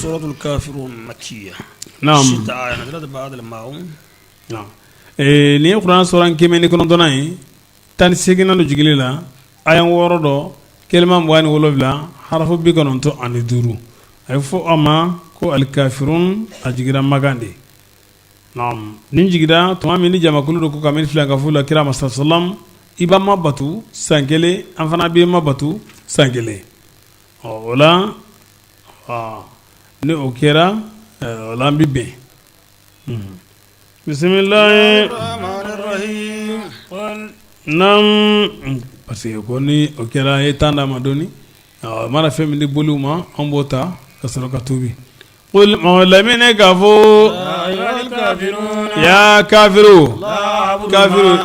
سورة الكافرون مكية. نعم. 6 آيات نزلت بعد الماء. نعم. ni Qur'an soran kemeni kono donai tan segina no jigilila ayan worodo kelma mwani wolobla harafu bi kono to ani duru ay fo ama ko al kafirun ajigira magande nam nin jigida to amini jama kulu ko kamen filanga fula kira masa sallam iba mabatu sangele amfana bi mabatu sangele wala ne okera wala bibe بسم الله الرحمن الرحيم. نعم parce que koni okera etanda madoni mara femini boluma ambota kasoro katubi qul mawlamine gafo ya kafiru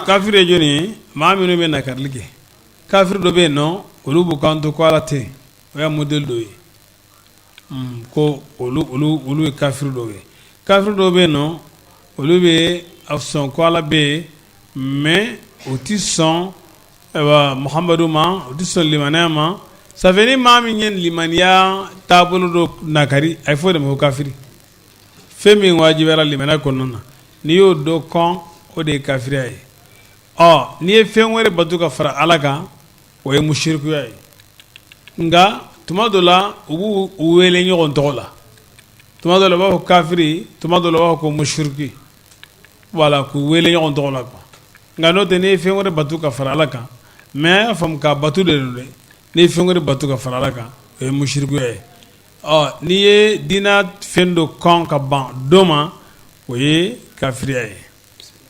kafiru joni maaminu be nakarlige kafiru do be no olubu kanto ko alate oya model do ko olu kafiru do be no olu bɛ sɔn ko ala bɛ yen mais o ti sɔn muhamadu ma o ti sɔn limaniya ma ça fait ni maa min ye limaniya taabolo dɔ nakari a ye fɔ de ma ko kafiri fɛn min wajibiyara limaniya kɔnɔna na n'i y'o dɔ kɔn o de ye kafiriya ye n'i ye fɛn wɛrɛ bato ka fara ala kan o ye musirikuya ye nka tuma dɔ la u b'u wele ɲɔgɔn tɔgɔ la tuma dɔ la u b'a fɔ kafiri tuma dɔ la u b'a fɔ ko musiriki wala ku wele ɲɔgɔn tɔgɔ la quoi nka n'o tɛ n'i ye fɛn wɛrɛ batu ka fara ala kan mais a faamu ka batu de don dɛ n'i ye fɛn wɛrɛ batu ka fara ala kan o ye musirikuya ye n'i ye diina fɛn dɔ kɔn ka ban dɔ ma o ye kafiriya ye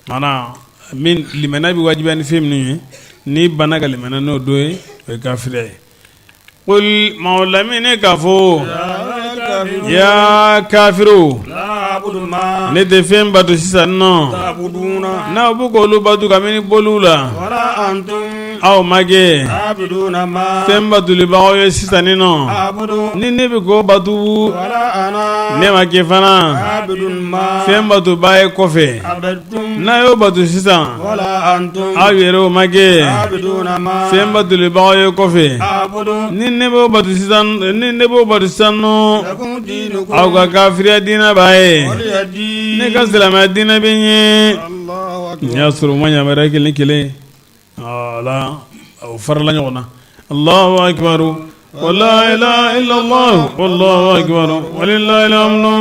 maanaam min limaniya bɛ wajibiya ni fɛn minnu ye n'i banna ka limaniya n'o dɔ ye o ye kafiriya ye qul mawlamine k'a fɔ ya kafiru ne tɛ fɛn bato sisan nɔ n'aw bɛ k'olu bato kabini boliw la aw ma kɛ fɛn batulibagaw ye sisan nɔ ni ne bɛ k'o bato ne ma kɛ fana fɛn batuba ye kɔfɛ n'a y'o bato sisan aw yɛrɛ o ma kɛ fɛn batulibagaw ye kɔfɛ ni ne b'o bato sisan nɔ aw ka kafiriya diina b'a ye ne ka silamɛya diinɛ bɛ n ye n y'a sɔrɔ u ma yamaruya kelen ala o farala ɲɔgɔn na allahu akbar wa la ilaha illallah wallahu akbar walillahil hamdu